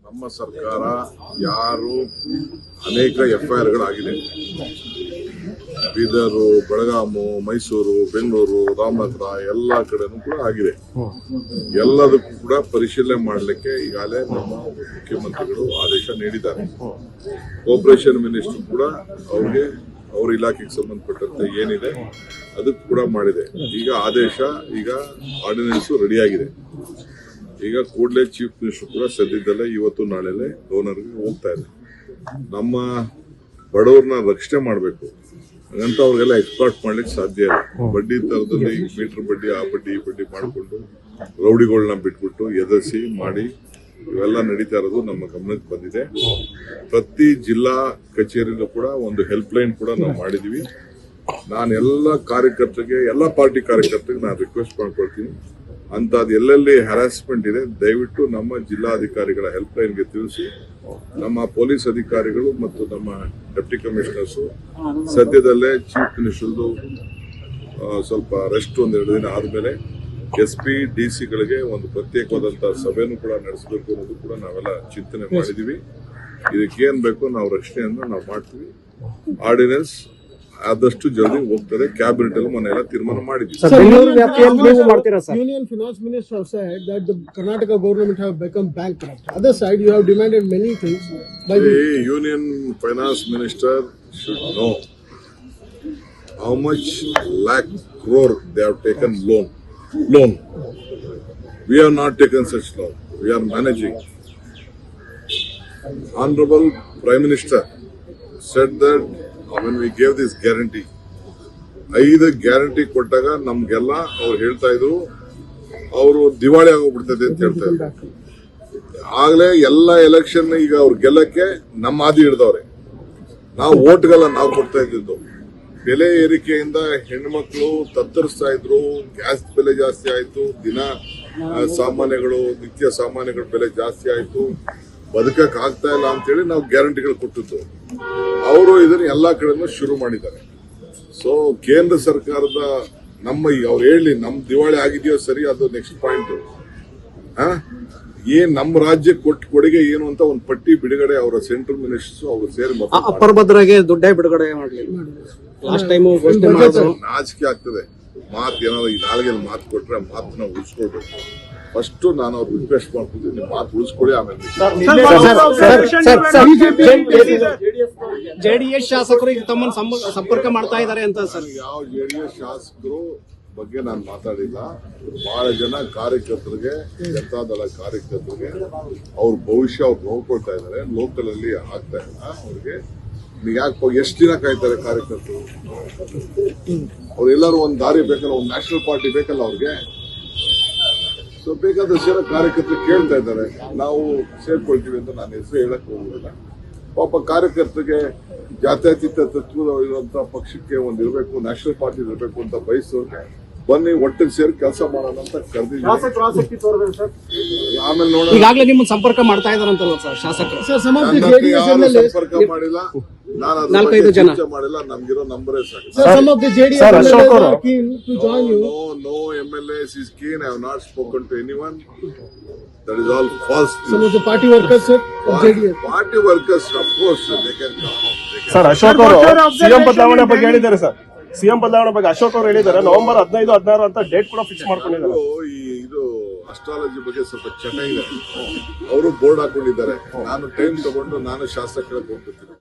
ನಮ್ಮ ಸರ್ಕಾರ ಯಾರು ಅನೇಕ FIRಗಳಾಗಿದೆ. ಬೀದರು, ಬೆಳಗಾಮು, ಮೈಸೂರು, ಬೆಂಗಳೂರು, ರಾಮನಗರ ಎಲ್ಲ ಕಡೆನೂ ಕೂಡ ಆಗಿದೆ. ಎಲ್ಲದಕ್ಕೂ ಕೂಡ ಪರಿಶೀಲನೆ ಮಾಡಲಿಕ್ಕೆ ಈಗಾಗಲೇ ನಮ್ಮ ಮುಖ್ಯಮಂತ್ರಿಗಳು ಆದೇಶ ನೀಡಿದ್ದಾರೆ. ಕೋಆಪರೇಷನ್ ಮಿನಿಸ್ಟರ್ ಕೂಡ ಅವ್ರಿಗೆ ಅವ್ರ ಇಲಾಖೆಗೆ ಸಂಬಂಧಪಟ್ಟಂತೆ ಏನಿದೆ ಅದಕ್ಕೆ ಕೂಡ ಮಾಡಿದೆ. ಈಗ ಆದೇಶ, ಈಗ ಆರ್ಡಿನೆನ್ಸ್ ರೆಡಿಯಾಗಿದೆ. ಈಗ ಕೂಡಲೇ ಚೀಫ್ ಮಿನಿಸ್ಟರ್ ಕೂಡ ಸದ್ಯದಲ್ಲೇ ಇವತ್ತು ನಾಳೆಲೆ ಗವರ್ನರ್ಗೆ ಹೋಗ್ತಾ ಇದೆ. ನಮ್ಮ ಬಡವ್ರನ್ನ ರಕ್ಷಣೆ ಮಾಡಬೇಕು ಅಂತ ಅವ್ರಿಗೆಲ್ಲ ಎಕ್ಸ್ಪೋರ್ಟ್ ಮಾಡ್ಲಿಕ್ಕೆ ಸಾಧ್ಯ ಇಲ್ಲ. ಬಡ್ಡಿ ತರದಲ್ಲಿ ಮೀಟರ್ ಬಡ್ಡಿ, ಆ ಬಡ್ಡಿ, ಈ ಬಡ್ಡಿ ಮಾಡಿಕೊಂಡು ರೌಡಿಗಳನ್ನ ಬಿಟ್ಬಿಟ್ಟು ಎದರಿಸಿ ಮಾಡಿ ಇವೆಲ್ಲ ನಡೀತಾ ಇರೋದು ನಮ್ಮ ಗಮನಕ್ಕೆ ಬಂದಿದೆ. ಪ್ರತಿ ಜಿಲ್ಲಾ ಕಚೇರಿಯಲ್ಲೂ ಕೂಡ ಒಂದು ಹೆಲ್ಪ್ ಲೈನ್ ಕೂಡ ನಾವು ಮಾಡಿದೀವಿ. ನಾನು ಎಲ್ಲ ಕಾರ್ಯಕರ್ತರಿಗೆ, ಎಲ್ಲ ಪಾರ್ಟಿ ಕಾರ್ಯಕರ್ತರಿಗೆ ನಾನು ರಿಕ್ವೆಸ್ಟ್ ಮಾಡ್ಕೊಳ್ತೀನಿ, ಅಂತದ್ದು ಎಲ್ಲೆಲ್ಲಿ ಹ್ಯಾರಾಸ್ಮೆಂಟ್ ಇದೆ ದಯವಿಟ್ಟು ನಮ್ಮ ಜಿಲ್ಲಾಧಿಕಾರಿಗಳ ಹೆಲ್ಪ್ ಲೈನ್ಗೆ ತಿಳಿಸಿ. ನಮ್ಮ ಪೊಲೀಸ್ ಅಧಿಕಾರಿಗಳು ಮತ್ತು ನಮ್ಮ ಡೆಪ್ಟಿ ಕಮಿಷನರ್ಸ್ ಸದ್ಯದಲ್ಲೇ ಚೀಫ್ ಮಿನಿಸ್ಟರ್ದು ಸ್ವಲ್ಪ ರೆಸ್ಟ್ ಒಂದೆರಡು ದಿನ ಆದಮೇಲೆ SP DC ಒಂದು ಪ್ರತ್ಯೇಕವಾದಂತಹ ಸಭೆನೂ ಕೂಡ ನಡೆಸಬೇಕು ಅನ್ನೋದು ಕೂಡ ನಾವೆಲ್ಲ ಚಿಂತನೆ ಮಾಡಿದೀವಿ. ಇದಕ್ಕೇನ್ ಬೇಕೋ ನಾವು ರಕ್ಷಣೆಯನ್ನು ನಾವು ಮಾಡ್ತೀವಿ. ಆರ್ಡಿನೆನ್ಸ್ ಆದಷ್ಟು ಜಲ್ದಿ ಹೋಗ್ತದೆ. ಕ್ಯಾಬಿನೆಟ್ ಅಲ್ಲಿ ಮೊನ್ನೆ ತೀರ್ಮಾನ ಮಾಡಿದ್ವಿ. Union Finance Minister said that the Karnataka government have become bankrupt. Other side, you have demanded many things. The Union Finance Minister should know how much lakh crore they have taken loan. We have not taken such loan. We are managing. Honorable Prime Minister said that when we gave this guarantee, 5 guarantee ಕೊಟ್ಟಾಗ ನಮ್ಗೆಲ್ಲ ಅವ್ರು ಹೇಳ್ತಾ ಇದ್ರು ಅವರು ದಿವಾಳಿ ಆಗೋಗ್ಬಿಡ್ತದೆ ಅಂತ ಹೇಳ್ತಾ ಇದ್ರು. ಆಗ್ಲೇ ಎಲ್ಲ ಎಲೆಕ್ಷನ್ ಈಗ ಅವ್ರು ಗೆಲ್ಲಕ್ಕೆ ನಮ್ಮ ಹಾದಿ ಹಿಡ್ದವ್ರೆ. ನಾವು ಓಟ್ಗೆಲ್ಲ ನಾವು ಕೊಡ್ತಾ ಇದ್ದಿದ್ದು. ಬೆಲೆ ಏರಿಕೆಯಿಂದ ಹೆಣ್ಮಕ್ಳು ತತ್ತರಿಸ್ತಾ ಇದ್ರು. ಗ್ಯಾಸ್ ಬೆಲೆ ಜಾಸ್ತಿ ಆಯ್ತು, ದಿನ ಸಾಮಾನ್ಯಗಳು, ನಿತ್ಯ ಸಾಮಾನ್ಯಗಳ ಬೆಲೆ ಜಾಸ್ತಿ ಆಯ್ತು, ಬದುಕಕ್ ಆಗ್ತಾ ಇಲ್ಲ ಅಂತೇಳಿ ನಾವು ಗ್ಯಾರಂಟಿಗಳು ಕೊಟ್ಟಿದ್ದು. ಅವರು ಇದನ್ನ ಎಲ್ಲಾ ಕಡೆನೂ ಶುರು ಮಾಡಿದ್ದಾರೆ. ಸೊ ಕೇಂದ್ರ ಸರ್ಕಾರದ ನಮ್ಮ ಅವ್ರು ಹೇಳಿ ನಮ್ ದಿವಾಳಿ ಆಗಿದೆಯೋ ಸರಿ, ಅದು ನೆಕ್ಸ್ಟ್ ಪಾಯಿಂಟ್. ಏನ್ ನಮ್ಮ ರಾಜ್ಯಕ್ಕೆ ಕೊಟ್ಟ ಕೊಡುಗೆ ಏನು ಅಂತ ಒಂದು ಪಟ್ಟಿ ಬಿಡುಗಡೆ ಅವರ ಸೆಂಟ್ರಲ್ ಮಿನಿಸ್ಟರ್ಸ್ ಅವರು ಸೇರಿ ಅಪ್ಪರ್ ಭದ್ರಾಗೆ ದುಡ್ಡೇ ಬಿಡುಗಡೆ ಮಾಡಲಿಲ್ಲ. ಲಾಸ್ಟ್ ಟೈಮ್ ನಾಚಿಕೆ ಆಗ್ತದೆ. ಮಾತು ಏನಾದ್ರು ಈ ನಾಲ್ಗೆಲ್ಲಿ ಮಾತು ಕೊಟ್ರೆ ಆ ಮಾತನ್ನ ಉಳಿಸ್ಕೊಳ್ಬೇಕು. ಫಸ್ಟ್ ನಾನು ಅವ್ರು ರಿಕ್ವೆಸ್ಟ್ ಮಾಡ್ತಿದ್ದೀನಿ, ನಿಮ್ಮ ಮಾತು ಉಳಿಸ್ಕೊಳ್ಳಿ. ಆಮೇಲೆ JDS ಶಾಸಕರು ಈಗ ತಮ್ಮನ್ನು ಸಂಪರ್ಕ ಮಾಡ್ತಾ ಇದ್ದಾರೆ ಅಂತ ಸರ್. ಯಾವ JDS ಶಾಸಕರು ಬಗ್ಗೆ ನಾನು ಮಾತಾಡಿಲ್ಲ. ಬಹಳ ಜನ ಕಾರ್ಯಕರ್ತರಿಗೆ, ಜನತಾದಳ ಕಾರ್ಯಕರ್ತರಿಗೆ ಅವ್ರ ಭವಿಷ್ಯ ಅವ್ರು ನೋಡ್ಕೊಳ್ತಾ ಇದ್ದಾರೆ. ಲೋಕಲ್ ಅಲ್ಲಿ ಆಗ್ತಾ ಇಲ್ಲ ಅವ್ರಿಗೆ. ಯಾಕೆ ಎಷ್ಟು ದಿನ ಕಾಯ್ತಾರೆ ಕಾರ್ಯಕರ್ತರು? ಅವ್ರೆಲ್ಲರೂ ಒಂದು ದಾರಿ ಬೇಕಲ್ಲ, ಒಂದು ನ್ಯಾಷನಲ್ ಪಾರ್ಟಿ ಬೇಕಲ್ಲ ಅವ್ರಿಗೆ. ಸೊ ಬೇಕಾದಷ್ಟು ಜನ ಕಾರ್ಯಕರ್ತರು ಕೇಳ್ತಾ ಇದ್ದಾರೆ, ನಾವು ಸೇರ್ಕೊಳ್ತೀವಿ ಅಂತ. ನಾನು ಹೆಸರು ಹೇಳಕ್ ಹೋಗುದಿಲ್ಲ. ಪಾಪ ಕಾರ್ಯಕರ್ತರಿಗೆ ಜಾತ್ಯತೀತ ತತ್ವ ಇರುವಂತಹ ಪಕ್ಷಕ್ಕೆ ಒಂದು ಇರಬೇಕು, ನ್ಯಾಷನಲ್ ಪಾರ್ಟಿ ಇರಬೇಕು ಅಂತ ಬಯಸೋಕೆ ಬನ್ನಿ, ಒಟ್ಟಿಗೆ ಸೇರಿ ಕೆಲಸ ಮಾಡೋಣ ಅಂತ ಕರೆದಿದ್ದೀವಿ. ಆಮೇಲೆ ನೋಡೋಣ. ಈಗಾಗಲೇ ನಿಮ್ಮ ಸಂಪರ್ಕ ಮಾಡ್ತಾ ಇದಾರಂತಲ್ಲ ಸರ್ ಶಾಸಕರು? ಸಂಪರ್ಕ ಮಾಡಿಲ್ಲ, ನಾನು 4-5 ಜನ ಮಾಡಿಲ್ಲ. ನಮ್ಗಿರೋ ನಂಬರೇ ಸಾಕು. No MLAs is keen. I have not spoken to anyone. That is all false. Some of the party workers, sir, of JDS. Party workers, of course, they can come. Sir, Ashok ಅವರು CM ಬದಲಾವಣೆ ಬಗ್ಗೆ ಹೇಳಿದ್ದಾರೆ sir. CM ಬದಲಾವಣೆ ಬಗ್ಗೆ ಅಶೋಕ್ ಅವರು ಹೇಳಿದ್ದಾರೆ. November 15, 16 ಅಂತ date ಕೂಡ ಫಿಕ್ಸ್ ಮಾಡ್ಕೊಂಡಿದ್ದಾರೆ. ಇದು ಅಸ್ಟ್ರಾಲಜಿ ಬಗ್ಗೆ ಸ್ವಲ್ಪ ಚಟ ಇದೆ. ಅವರು ಬೋರ್ಡ್ ಹಾಕೊಂಡಿದ್ದಾರೆ. ನಾನು ಟೈಮ್ ತಗೊಂಡು ನಾನು ಶಾಸಕರಿಗೆ ಹೋಗ್ತೀನಿ.